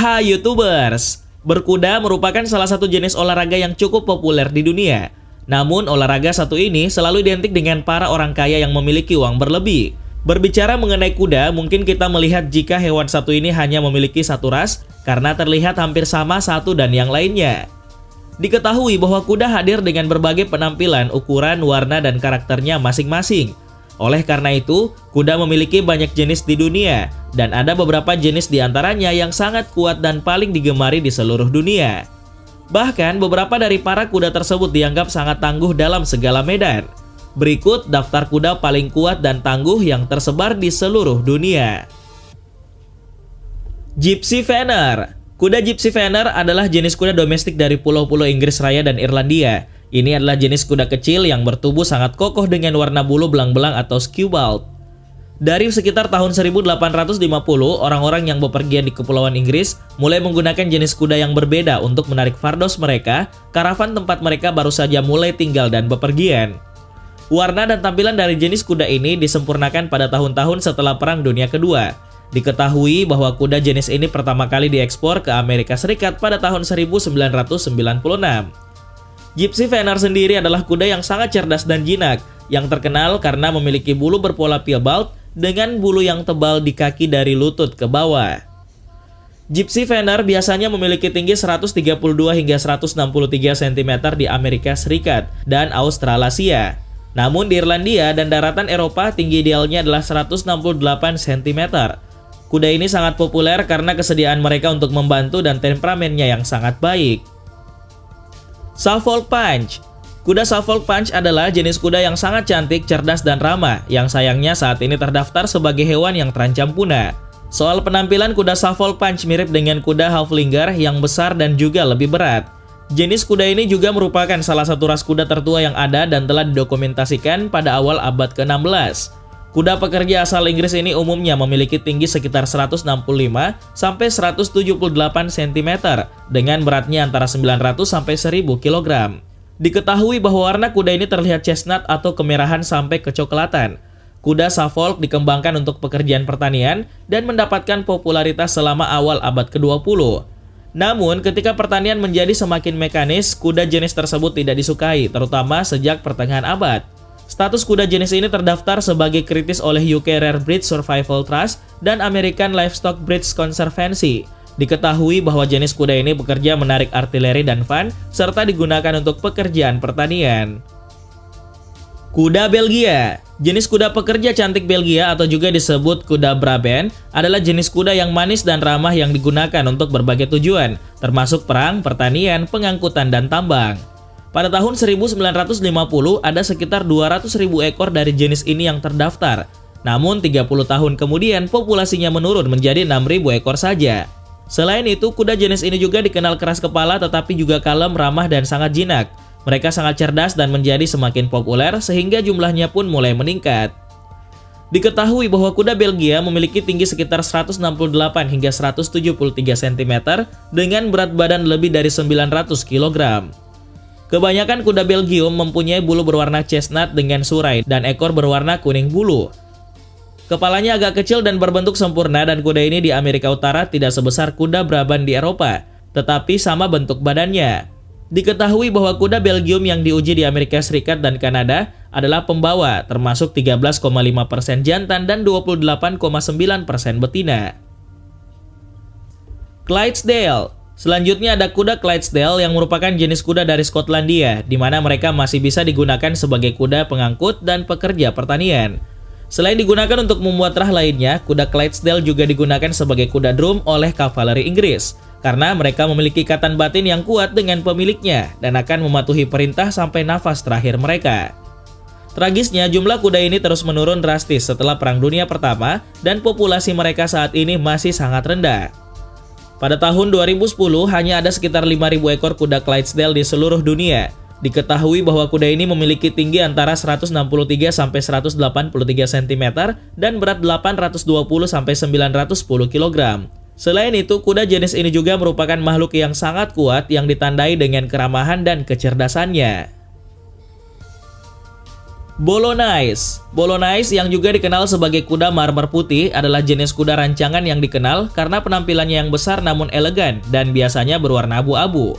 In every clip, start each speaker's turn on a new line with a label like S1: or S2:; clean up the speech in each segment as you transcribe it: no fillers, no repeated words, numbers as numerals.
S1: Hai YouTubers, berkuda merupakan salah satu jenis olahraga yang cukup populer di dunia. Namun olahraga satu ini selalu identik dengan para orang kaya yang memiliki uang berlebih. Berbicara mengenai kuda, mungkin kita melihat jika hewan satu ini hanya memiliki satu ras karena terlihat hampir sama satu dan yang lainnya. Diketahui bahwa kuda hadir dengan berbagai penampilan, ukuran, warna, dan karakternya masing-masing. Oleh karena itu, kuda memiliki banyak jenis di dunia, dan ada beberapa jenis di antaranya yang sangat kuat dan paling digemari di seluruh dunia. Bahkan, beberapa dari para kuda tersebut dianggap sangat tangguh dalam segala medan. Berikut daftar kuda paling kuat dan tangguh yang tersebar di seluruh dunia. Gypsy Vanner. Kuda Gypsy Vanner adalah jenis kuda domestik dari pulau-pulau Inggris Raya dan Irlandia. Ini adalah jenis kuda kecil yang bertubuh sangat kokoh dengan warna bulu belang-belang atau skewbald. Dari sekitar tahun 1850, orang-orang yang bepergian di Kepulauan Inggris mulai menggunakan jenis kuda yang berbeda untuk menarik fardos mereka, karavan tempat mereka baru saja mulai tinggal dan bepergian. Warna dan tampilan dari jenis kuda ini disempurnakan pada tahun-tahun setelah Perang Dunia Kedua. Diketahui bahwa kuda jenis ini pertama kali diekspor ke Amerika Serikat pada tahun 1996. Gypsy Vanner sendiri adalah kuda yang sangat cerdas dan jinak, yang terkenal karena memiliki bulu berpola piebald dengan bulu yang tebal di kaki dari lutut ke bawah. Gypsy Vanner biasanya memiliki tinggi 132 hingga 163 cm di Amerika Serikat dan Australasia. Namun di Irlandia dan daratan Eropa tinggi idealnya adalah 168 cm. Kuda ini sangat populer karena kesediaan mereka untuk membantu dan temperamennya yang sangat baik. Suffolk Punch. Kuda Suffolk Punch adalah jenis kuda yang sangat cantik, cerdas, dan ramah, yang sayangnya saat ini terdaftar sebagai hewan yang terancam punah. Soal penampilan, kuda Suffolk Punch mirip dengan kuda Haflinger yang besar dan juga lebih berat. Jenis kuda ini juga merupakan salah satu ras kuda tertua yang ada dan telah didokumentasikan pada awal abad ke-16. Kuda pekerja asal Inggris ini umumnya memiliki tinggi sekitar 165 sampai 178 cm dengan beratnya antara 900 sampai 1000 kg. Diketahui bahwa warna kuda ini terlihat chestnut atau kemerahan sampai kecoklatan. Kuda Suffolk dikembangkan untuk pekerjaan pertanian dan mendapatkan popularitas selama awal abad ke-20. Namun, ketika pertanian menjadi semakin mekanis, kuda jenis tersebut tidak disukai, terutama sejak pertengahan abad. Status kuda jenis ini terdaftar sebagai kritis oleh UK Rare Breed Survival Trust dan American Livestock Breeds Conservancy. Diketahui bahwa jenis kuda ini bekerja menarik artileri dan van, serta digunakan untuk pekerjaan pertanian. Kuda Belgia. Jenis kuda pekerja cantik Belgia atau juga disebut kuda Brabant adalah jenis kuda yang manis dan ramah yang digunakan untuk berbagai tujuan, termasuk perang, pertanian, pengangkutan, dan tambang. Pada tahun 1950, ada sekitar 200.000 ekor dari jenis ini yang terdaftar. Namun 30 tahun kemudian populasinya menurun menjadi 6.000 ekor saja. Selain itu, kuda jenis ini juga dikenal keras kepala tetapi juga kalem, ramah, dan sangat jinak. Mereka sangat cerdas dan menjadi semakin populer sehingga jumlahnya pun mulai meningkat. Diketahui bahwa kuda Belgia memiliki tinggi sekitar 168 hingga 173 cm dengan berat badan lebih dari 900 kg. Kebanyakan kuda Belgium mempunyai bulu berwarna chestnut dengan surai dan ekor berwarna kuning bulu. Kepalanya agak kecil dan berbentuk sempurna dan kuda ini di Amerika Utara tidak sebesar kuda Brabant di Eropa, tetapi sama bentuk badannya. Diketahui bahwa kuda Belgium yang diuji di Amerika Serikat dan Kanada adalah pembawa, termasuk 13,5% jantan dan 28,9% betina. Clydesdale. Selanjutnya ada kuda Clydesdale yang merupakan jenis kuda dari Skotlandia, di mana mereka masih bisa digunakan sebagai kuda pengangkut dan pekerja pertanian. Selain digunakan untuk memuat rah lainnya, kuda Clydesdale juga digunakan sebagai kuda drum oleh kavaleri Inggris, karena mereka memiliki ikatan batin yang kuat dengan pemiliknya dan akan mematuhi perintah sampai nafas terakhir mereka. Tragisnya, jumlah kuda ini terus menurun drastis setelah Perang Dunia Pertama dan populasi mereka saat ini masih sangat rendah. Pada tahun 2010, hanya ada sekitar 5.000 ekor kuda Clydesdale di seluruh dunia. Diketahui bahwa kuda ini memiliki tinggi antara 163 sampai 183 cm dan berat 820 sampai 910 kg. Selain itu, kuda jenis ini juga merupakan makhluk yang sangat kuat yang ditandai dengan keramahan dan kecerdasannya. Bolognese. Bolognese yang juga dikenal sebagai kuda marmer putih adalah jenis kuda rancangan yang dikenal karena penampilannya yang besar namun elegan dan biasanya berwarna abu-abu.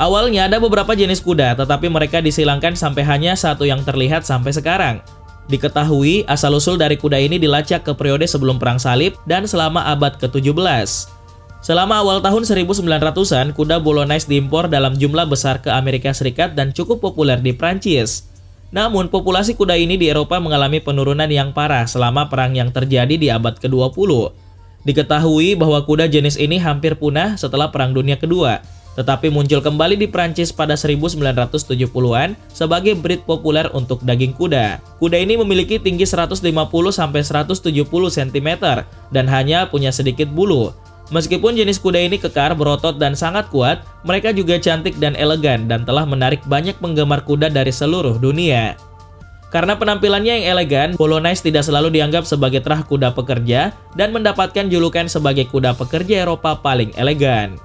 S1: Awalnya ada beberapa jenis kuda, tetapi mereka disilangkan sampai hanya satu yang terlihat sampai sekarang. Diketahui asal-usul dari kuda ini dilacak ke periode sebelum Perang Salib dan selama abad ke-17. Selama awal tahun 1900-an, kuda Bolognese diimpor dalam jumlah besar ke Amerika Serikat dan cukup populer di Prancis. Namun, populasi kuda ini di Eropa mengalami penurunan yang parah selama perang yang terjadi di abad ke-20. Diketahui bahwa kuda jenis ini hampir punah setelah Perang Dunia Kedua, tetapi muncul kembali di Prancis pada 1970-an sebagai breed populer untuk daging kuda. Kuda ini memiliki tinggi 150-170 cm dan hanya punya sedikit bulu. Meskipun jenis kuda ini kekar, berotot, dan sangat kuat, mereka juga cantik dan elegan dan telah menarik banyak penggemar kuda dari seluruh dunia. Karena penampilannya yang elegan, Bolognese tidak selalu dianggap sebagai terah kuda pekerja dan mendapatkan julukan sebagai kuda pekerja Eropa paling elegan.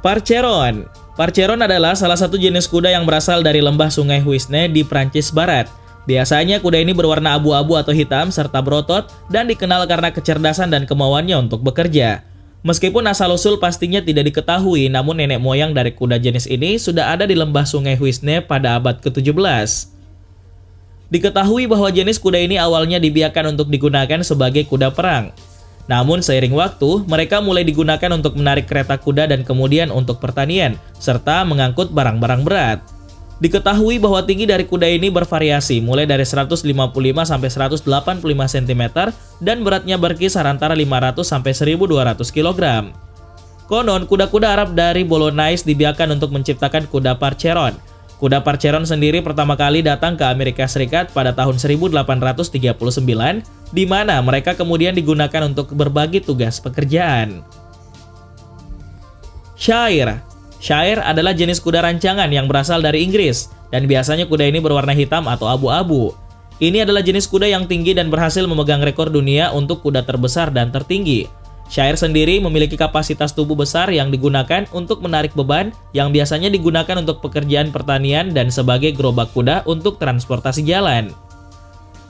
S1: Percheron. Percheron adalah salah satu jenis kuda yang berasal dari lembah Sungai Huisne di Prancis Barat. Biasanya kuda ini berwarna abu-abu atau hitam serta berotot dan dikenal karena kecerdasan dan kemauannya untuk bekerja. Meskipun asal-usul pastinya tidak diketahui, namun nenek moyang dari kuda jenis ini sudah ada di lembah Sungai Huisne pada abad ke-17. Diketahui bahwa jenis kuda ini awalnya dibiarkan untuk digunakan sebagai kuda perang. Namun seiring waktu, mereka mulai digunakan untuk menarik kereta kuda dan kemudian untuk pertanian, serta mengangkut barang-barang berat. Diketahui bahwa tinggi dari kuda ini bervariasi, mulai dari 155 sampai 185 cm dan beratnya berkisar antara 500 sampai 1200 kg. Konon, kuda-kuda Arab dari Bolognese dibiarkan untuk menciptakan kuda Percheron. Kuda Percheron sendiri pertama kali datang ke Amerika Serikat pada tahun 1839, di mana mereka kemudian digunakan untuk berbagi tugas pekerjaan. Shire. Shire adalah jenis kuda rancangan yang berasal dari Inggris, dan biasanya kuda ini berwarna hitam atau abu-abu. Ini adalah jenis kuda yang tinggi dan berhasil memegang rekor dunia untuk kuda terbesar dan tertinggi. Shire sendiri memiliki kapasitas tubuh besar yang digunakan untuk menarik beban, yang biasanya digunakan untuk pekerjaan pertanian dan sebagai gerobak kuda untuk transportasi jalan.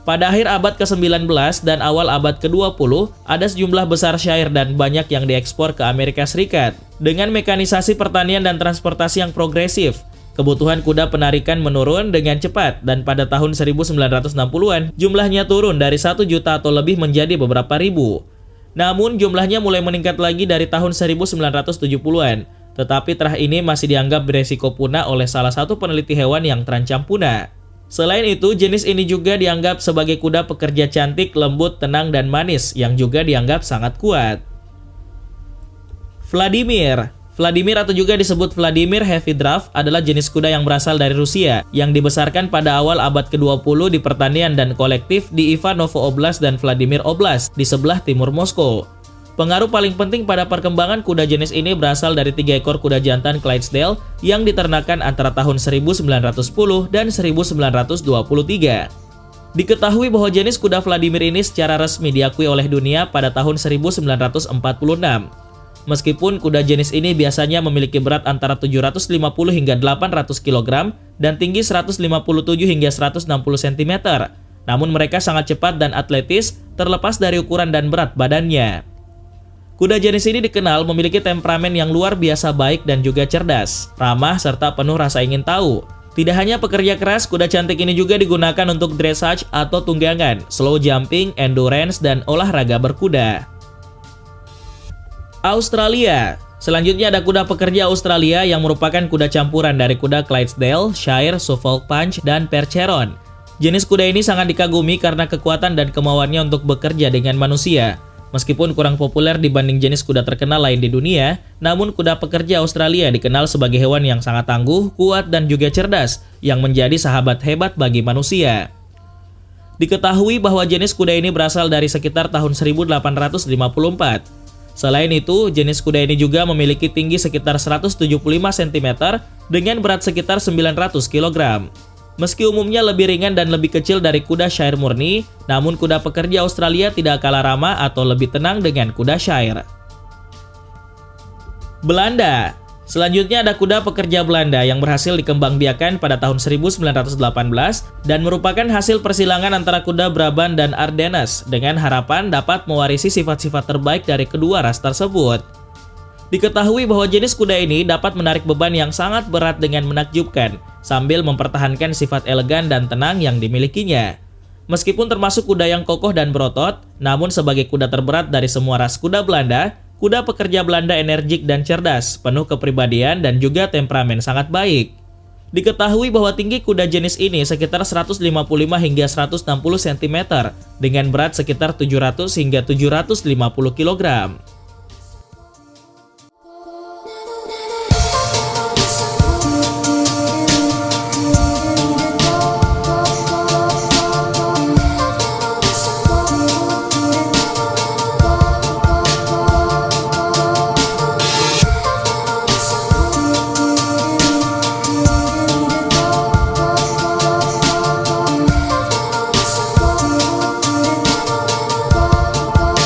S1: Pada akhir abad ke-19 dan awal abad ke-20, ada sejumlah besar Shire dan banyak yang diekspor ke Amerika Serikat. Dengan mekanisasi pertanian dan transportasi yang progresif, kebutuhan kuda penarikan menurun dengan cepat dan pada tahun 1960-an jumlahnya turun dari 1 juta atau lebih menjadi beberapa ribu. Namun jumlahnya mulai meningkat lagi dari tahun 1970-an, tetapi terah ini masih dianggap beresiko punah oleh salah satu peneliti hewan yang terancam punah. Selain itu, jenis ini juga dianggap sebagai kuda pekerja cantik, lembut, tenang, dan manis yang juga dianggap sangat kuat. Vladimir. Vladimir atau juga disebut Vladimir Heavy Draft adalah jenis kuda yang berasal dari Rusia yang dibesarkan pada awal abad ke-20 di pertanian dan kolektif di Ivanovo Oblast dan Vladimir Oblast di sebelah timur Moskow. Pengaruh paling penting pada perkembangan kuda jenis ini berasal dari 3 ekor kuda jantan Clydesdale yang diternakan antara tahun 1910 dan 1923. Diketahui bahwa jenis kuda Vladimir ini secara resmi diakui oleh dunia pada tahun 1946. Meskipun kuda jenis ini biasanya memiliki berat antara 750 hingga 800 kg dan tinggi 157 hingga 160 cm, namun mereka sangat cepat dan atletis terlepas dari ukuran dan berat badannya. Kuda jenis ini dikenal memiliki temperamen yang luar biasa baik dan juga cerdas, ramah, serta penuh rasa ingin tahu. Tidak hanya pekerja keras, kuda cantik ini juga digunakan untuk dressage atau tunggangan, slow jumping, endurance, dan olahraga berkuda. Australia. Selanjutnya ada kuda pekerja Australia yang merupakan kuda campuran dari kuda Clydesdale, Shire, Suffolk Punch, dan Percheron. Jenis kuda ini sangat dikagumi karena kekuatan dan kemauannya untuk bekerja dengan manusia. Meskipun kurang populer dibanding jenis kuda terkenal lain di dunia, namun kuda pekerja Australia dikenal sebagai hewan yang sangat tangguh, kuat, dan juga cerdas, yang menjadi sahabat hebat bagi manusia. Diketahui bahwa jenis kuda ini berasal dari sekitar tahun 1854. Selain itu, jenis kuda ini juga memiliki tinggi sekitar 175 cm dengan berat sekitar 900 kg. Meski umumnya lebih ringan dan lebih kecil dari kuda Shire murni, namun kuda pekerja Australia tidak kalah ramah atau lebih tenang dengan kuda Shire. Belanda. Selanjutnya ada kuda pekerja Belanda yang berhasil dikembangbiakan pada tahun 1918 dan merupakan hasil persilangan antara kuda Brabant dan Ardennes dengan harapan dapat mewarisi sifat-sifat terbaik dari kedua ras tersebut. Diketahui bahwa jenis kuda ini dapat menarik beban yang sangat berat dengan menakjubkan sambil mempertahankan sifat elegan dan tenang yang dimilikinya. Meskipun termasuk kuda yang kokoh dan berotot, namun sebagai kuda terberat dari semua ras kuda Belanda, kuda pekerja Belanda energik dan cerdas, penuh kepribadian dan juga temperamen sangat baik. Diketahui bahwa tinggi kuda jenis ini sekitar 155 hingga 160 cm dengan berat sekitar 700 hingga 750 kg.